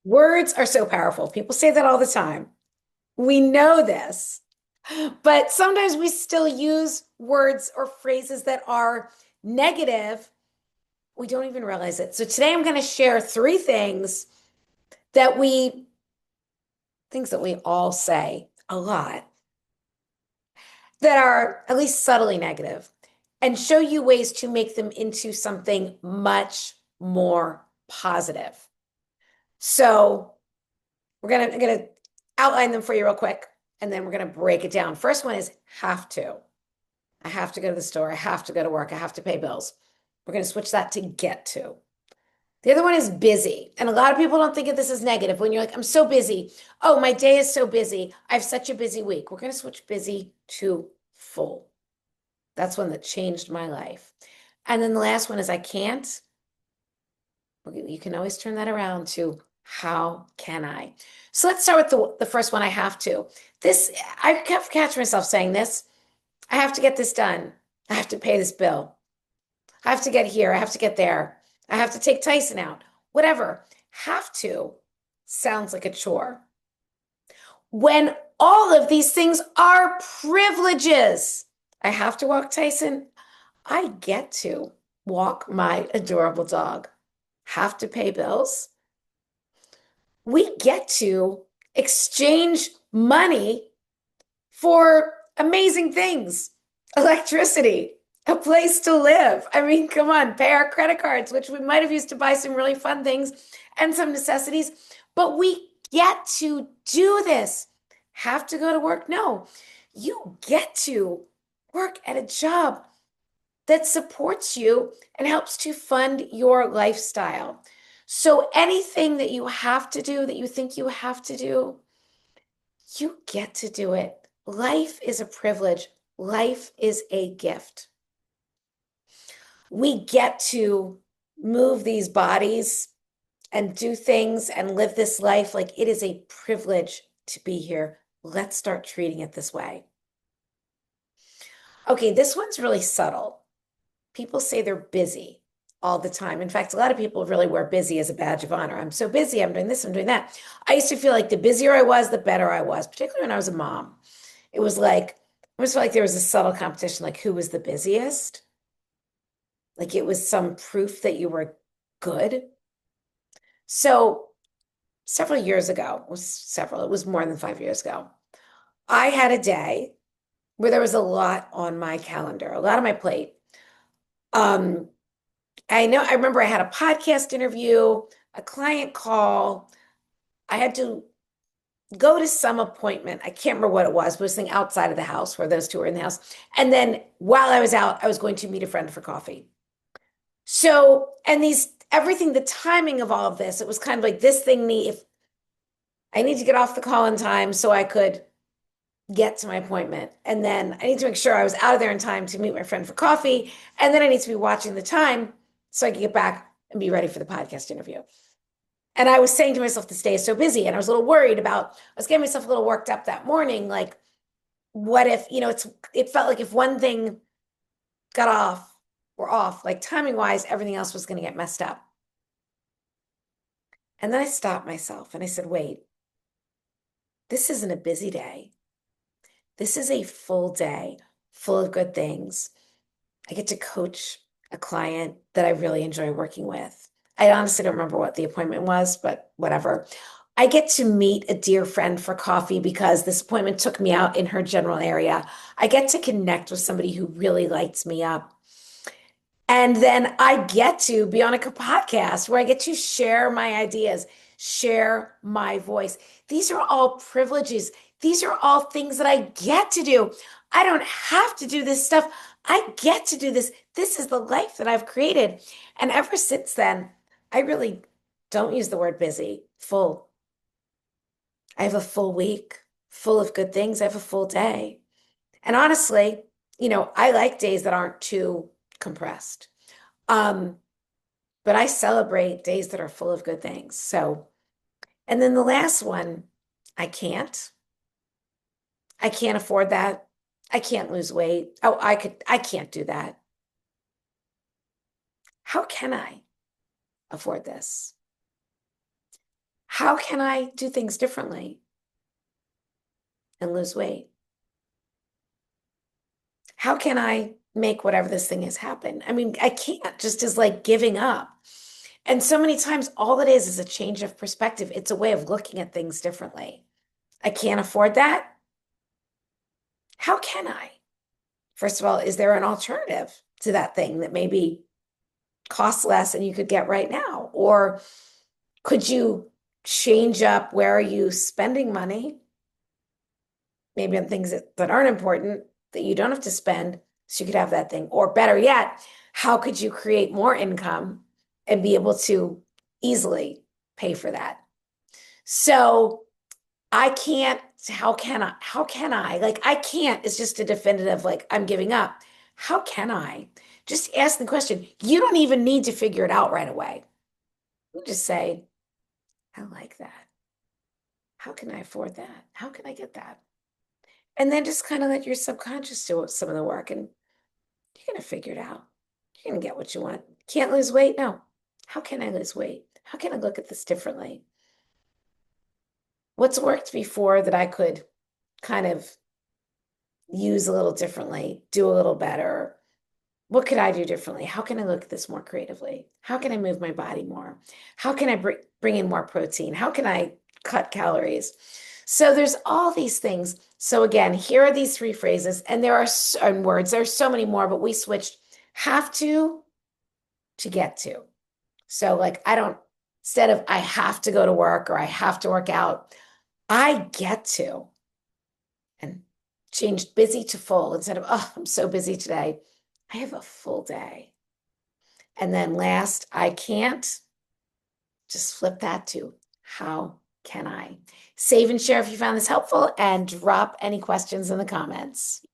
Words are so powerful. People say that all the time. We know this, but sometimes we still use words or phrases that are negative. We don't even realize it. So today I'm going to share three that we, things that we all say a lot that are at least subtly negative and show you ways to make them into something much more positive. So I'm gonna outline them for you real quick, and then we're gonna break it down. First one is have to. I have to go to the store. I have to go to work. I have to pay bills. We're gonna switch that to get to. The other one is busy. And a lot of people don't think of this as negative when you're like, I'm so busy. Oh, my day is so busy. I have such a busy week. We're gonna switch busy to full. That's one that changed my life. And then the last one is I can't. You can always turn that around to how can I? So let's start with the first one I have to. This, I kept catch myself saying this. I have to get this done. I have to pay this bill. I have to get here. I have to get there. I have to take Tyson out. Whatever. Have to sounds like a chore. When all of these things are privileges. I have to walk Tyson. I get to walk my adorable dog. Have to pay bills. We get to exchange money for amazing things, electricity, a place to live. I mean, come on, pay our credit cards, which we might have used to buy some really fun things and some necessities, but we get to do this. Have to go to work? No, you get to work at a job that supports you and helps to fund your lifestyle. So anything that you have to do, that you think you have to do, you get to do it. Life is a privilege. Life is a gift. We get to move these bodies and do things and live this life like it is a privilege to be here. Let's start treating it this way. Okay, this one's really subtle. People say they're busy all the time. In fact, a lot of people really wear busy as a badge of honor. I'm so busy. I'm doing this, I'm doing that. I used to feel like the busier I was, the better I was, particularly when I was a mom. It was like, I almost felt like there was a subtle competition, like who was the busiest? Like it was some proof that you were good. So several years ago, it was more than 5 years ago, I had a day where there was a lot on my calendar, a lot on my plate. Um, I remember I had a podcast interview, a client call. I had to go to some appointment. I can't remember what it was, but it was something outside of the house where those two were in the house. And then while I was out, I was going to meet a friend for coffee. So, and everything, the timing of all of this, it was kind of like this thing if I need to get off the call in time so I could get to my appointment. And then I need to make sure I was out of there in time to meet my friend for coffee. And then I need to be watching the time so I can get back and be ready for the podcast interview. And I was saying to myself, this day is so busy. And I was a little worried I was getting myself a little worked up that morning. Like, what if, it felt like if one thing got off, like timing wise, everything else was going to get messed up. And then I stopped myself and I said, wait, this isn't a busy day. This is a full day full of good things. I get to coach a client that I really enjoy working with. I honestly don't remember what the appointment was, but whatever. I get to meet a dear friend for coffee because this appointment took me out in her general area. I get to connect with somebody who really lights me up. And then I get to be on a podcast where I get to share my ideas, share my voice. These are all privileges. These are all things that I get to do. I don't have to do this stuff. I get to do this. This is the life that I've created. And ever since then, I really don't use the word busy, full. I have a full week full of good things. I have a full day. And honestly, I like days that aren't too compressed. Um, but I celebrate days that are full of good things. So, and then the last one, I can't. I can't afford that. I can't lose weight. Oh, I can't do that. How can I afford this? How can I do things differently and lose weight? How can I make whatever this thing is happen? I mean, I can't just as like giving up. And so many times, all it is a change of perspective. It's a way of looking at things differently. I can't afford that. How can I? First of all, is there an alternative to that thing that maybe costs less and you could get right now? Or could you change up where are you spending money? Maybe on things that aren't important that you don't have to spend so you could have that thing. Or better yet, how could you create more income and be able to easily pay for that? So I can't, how can I? How can I? Like, I can't is just a definitive, like, I'm giving up. How can I? Just ask the question. You don't even need to figure it out right away. You just say, I like that. How can I afford that? How can I get that? And then just kind of let your subconscious do some of the work and you're going to figure it out. You're going to get what you want. Can't lose weight? No. How can I lose weight? How can I look at this differently? What's worked before that I could kind of use a little differently, do a little better? What could I do differently? How can I look at this more creatively? How can I move my body more? How can I bring in more protein? How can I cut calories? So there's all these things. So again, here are these three phrases, and there are and words. There's so many more, but we switched have to get to. So like I don't, instead of I have to go to work or I have to work out, I get to, and changed busy to full instead of, oh, I'm so busy today. I have a full day. And then last, I can't, just flip that to how can I? Save and share if you found this helpful and drop any questions in the comments.